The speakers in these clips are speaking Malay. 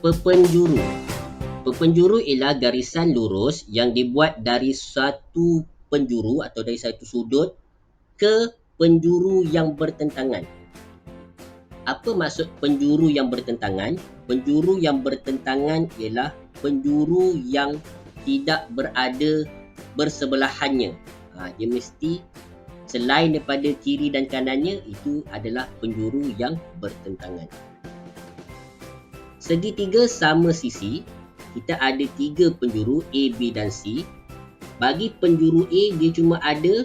Perpenjuru. Perpenjuru ialah garisan lurus yang dibuat dari satu penjuru atau dari satu sudut ke penjuru yang bertentangan. Apa maksud penjuru yang bertentangan? Penjuru yang bertentangan ialah penjuru yang tidak berada bersebelahannya. Dia mesti selain daripada kiri dan kanannya, itu adalah penjuru yang bertentangan. Segitiga sama sisi, kita ada 3 penjuru A, B dan C. Bagi penjuru A, dia cuma ada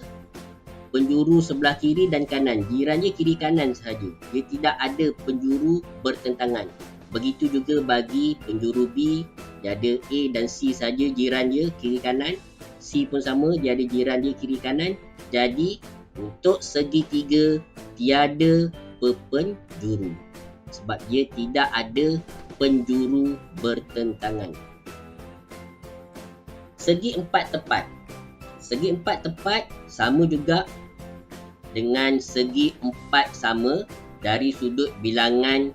penjuru sebelah kiri dan kanan. Jirannya kiri kanan sahaja. Dia tidak ada penjuru bertentangan. Begitu juga bagi penjuru B, dia ada A dan C saja jiran dia kiri kanan. C pun sama, dia ada jiran dia kiri kanan. Jadi untuk segitiga tiada perpenjuru sebab dia tidak ada penjuru bertentangan. Segi empat tepat. Segi empat tepat sama juga dengan segi empat sama dari sudut bilangan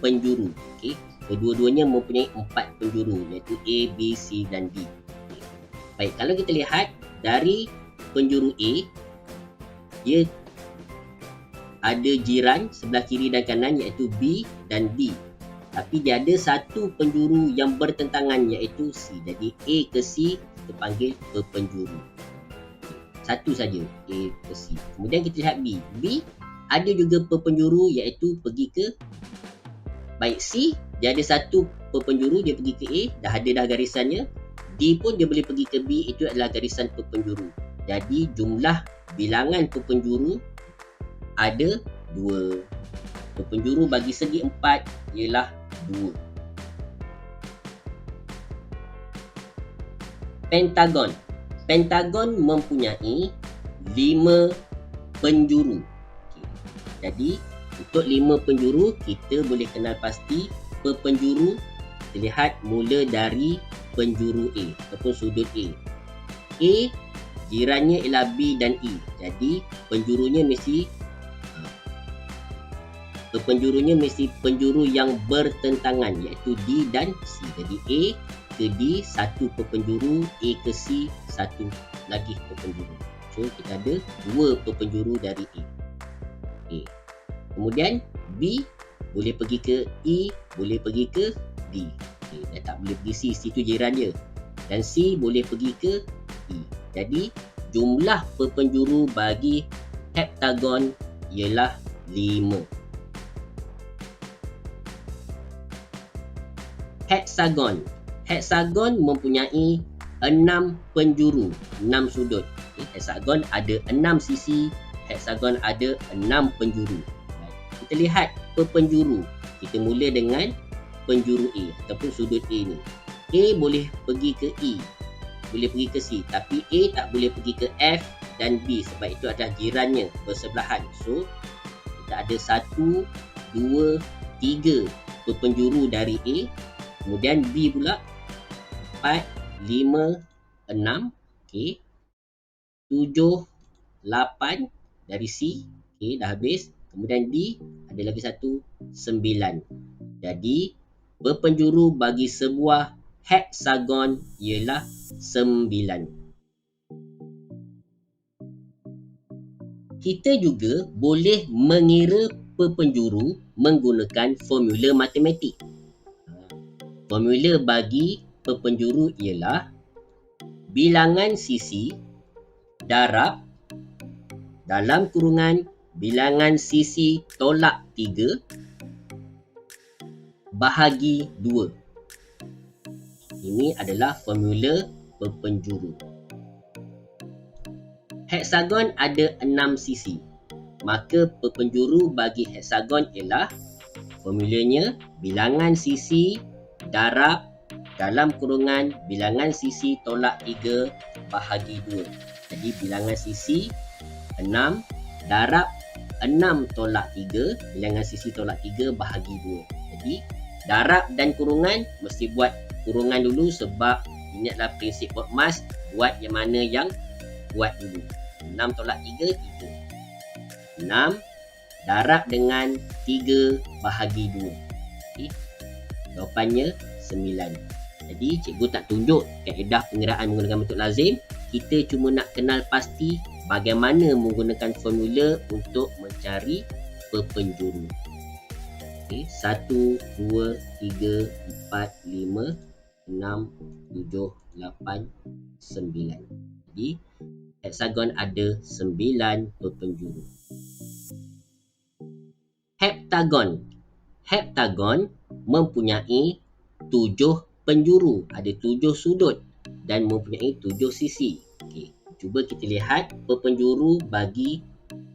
penjuru. Okey, kedua-duanya mempunyai 4 penjuru iaitu A, B, C dan D. Okay. Baik, kalau kita lihat dari penjuru A, dia ada jiran sebelah kiri dan kanan iaitu B dan D. Tapi dia ada satu penjuru yang bertentangan iaitu C. Jadi A ke C kita panggil perpenjuru. Satu saja A ke C. Kemudian kita lihat B. B ada juga perpenjuru iaitu pergi ke baik C, dia ada satu perpenjuru, dia pergi ke A, dah garisannya. D pun dia boleh pergi ke B, itu adalah garisan perpenjuru. Jadi jumlah bilangan perpenjuru ada 2. Perpenjuru bagi segi 4 ialah 2. Pentagon. Pentagon mempunyai 5 penjuru. Okay. Jadi untuk 5 penjuru kita boleh kenal pasti perpenjuru. Kita lihat mula dari penjuru A ataupun sudut A. A jirannya ialah B dan E. Jadi penjurunya mesti penjuru yang bertentangan iaitu D dan C. Jadi A ke D satu perpenjuru, A ke C satu lagi perpenjuru. So kita ada 2 perpenjuru dari A. Okay. Kemudian B boleh pergi ke E, boleh pergi ke D. Okay. Dia tak boleh pergi C, situ jiran dia. Dan C boleh pergi ke E. Jadi jumlah perpenjuru bagi heptagon ialah 5. Heksagon. Heksagon mempunyai 6 penjuru, 6 sudut. Okay. Heksagon ada 6 sisi, heksagon ada 6 penjuru. Kita lihat perpenjuru. Kita mula dengan penjuru A ataupun sudut A ni. A boleh pergi ke E, boleh pergi ke C, tapi A tak boleh pergi ke F dan B sebab itu adalah jirannya bersebelahan. So kita ada 1, 2, 3 perpenjuru dari A. Kemudian B pula 4, 5, 6, okey. 7, 8 dari C, okey, dah habis. Kemudian D ada lagi satu 9. Jadi perpenjuru bagi sebuah heksagon ialah 9. Kita juga boleh mengira perpenjuru menggunakan formula matematik. Formula bagi perpenjuru ialah bilangan sisi darab dalam kurungan bilangan sisi tolak 3 bahagi 2. Ini adalah formula perpenjuru. Heksagon ada 6 sisi. Maka perpenjuru bagi heksagon ialah formulanya bilangan sisi darab dalam kurungan bilangan sisi tolak 3 bahagi 2. Jadi bilangan sisi 6 darab 6 tolak 3, bilangan sisi tolak 3 bahagi 2. Jadi darab dan kurungan mesti buat kurungan dulu sebab ini adalah prinsip BODMAS, buat yang mana yang buat dulu. 6 tolak 3, 3. 6 darab dengan 3 bahagi 2. Okay. Jawapannya 9. Jadi cikgu tak tunjuk kaedah pengiraan menggunakan metode lazim. Kita cuma nak kenal pasti bagaimana menggunakan formula untuk mencari perpenjuru. Okay, 1, 2, 3, 4, 5, 6, 7, 8, 9. Jadi heksagon ada 9 perpenjuru. Heptagon mempunyai 7 penjuru, ada 7 sudut dan mempunyai 7 sisi. Okey, cuba kita lihat perpenjuru bagi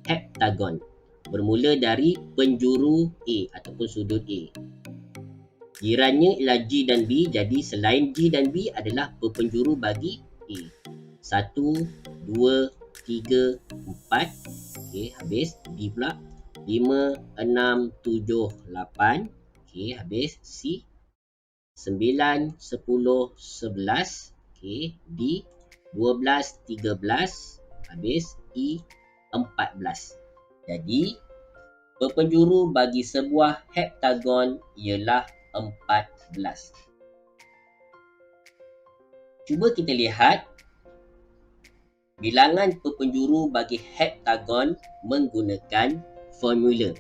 heptagon. Bermula dari penjuru A ataupun sudut A. Jirannya ialah G dan B, jadi selain G dan B adalah perpenjuru bagi A. 1, 2, 3, 4. Okey, habis B pula. 5, 6, 7, 8. Okey, habis C. 9, 10, 11. Okey, D. 12, 13. Habis E. 14. Jadi, perpenjuru bagi sebuah heptagon ialah 14. Cuba kita lihat bilangan perpenjuru bagi heptagon menggunakan formula.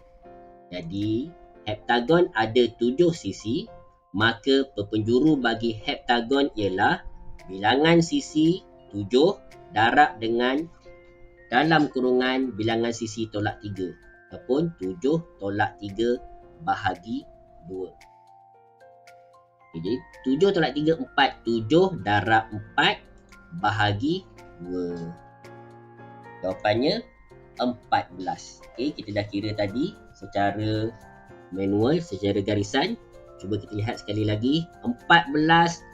Jadi, heptagon ada 7 sisi, maka perpenjuru bagi heptagon ialah bilangan sisi 7 darab dengan dalam kurungan bilangan sisi tolak 3 ataupun 7 tolak 3 bahagi 2. Jadi 7 tolak 3, 4. 7 darab 4 bahagi 2. Jawapannya 14. Okay, kita dah kira tadi secara manual, secara garisan. Cuba kita lihat sekali lagi. 14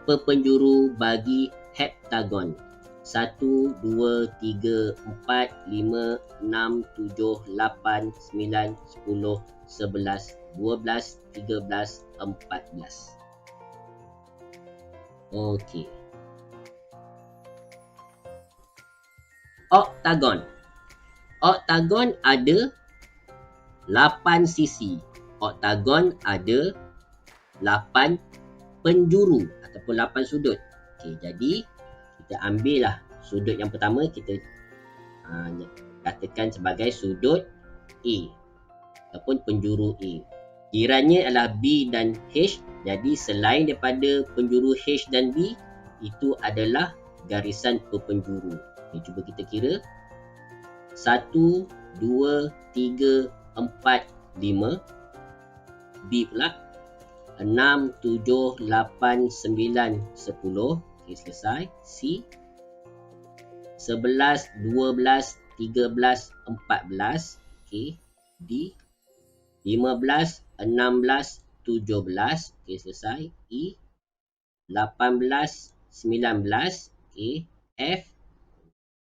perpenjuru bagi heptagon. 1, 2, 3, 4, 5, 6, 7, 8, 9, 10, 11, 12, 13, 14. Okey. Oktagon. Oktagon ada 8 sisi. Oktagon ada 8 penjuru ataupun 8 sudut. Okey, jadi kita ambil lah sudut yang pertama, kita katakan sebagai sudut A ataupun penjuru A. Jirannya adalah B dan H, jadi selain daripada penjuru H dan B, itu adalah garisan perpenjuru. Okay, cuba kita kira. 1, 2, 3, 4, 5. B pula 6, 7, 8, 9, 10. Okay, selesai. C 11, 12, 13, 14. Okay. D 15, 16, 17. Okay, selesai. E 18, 19. Okay. F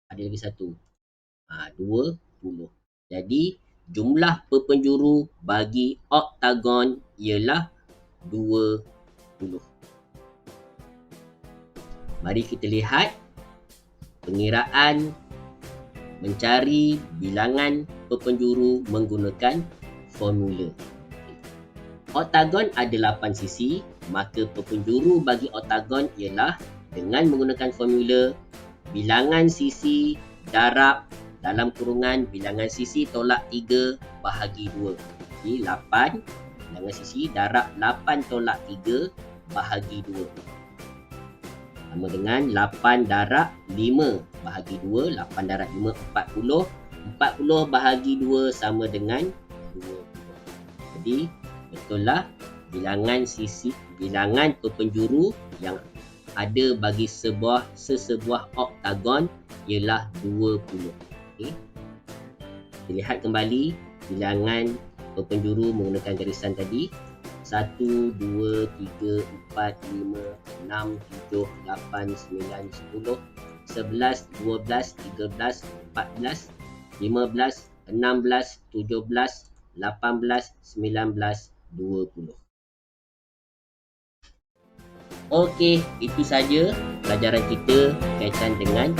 ada lagi satu. 20. Jadi jumlah perpenjuru bagi oktagon ialah 20. Mari kita lihat pengiraan mencari bilangan perpenjuru menggunakan formula. Oktagon ada 8 sisi, maka perpenjuru bagi oktagon ialah dengan menggunakan formula bilangan sisi darab dalam kurungan bilangan sisi tolak 3 bahagi 2. Jadi 8 bilangan sisi darab 8 tolak 3 bahagi 2. Sama dengan 8 darab 5 bahagi 2. 8 darab 5, 40. 40 bahagi 2 sama dengan 20. Jadi betul lah bilangan sisi, bilangan perpenjuru yang ada bagi sesebuah oktagon ialah 20. Okay. Kita lihat kembali bilangan perpenjuru menggunakan garisan tadi. 1, 2, 3, 4, 5, 6, 7, 8, 9, 10, 11, 12, 13, 14, 15, 16, 17, 18, 19, 20. Okey, itu saja pelajaran kita kaitan dengan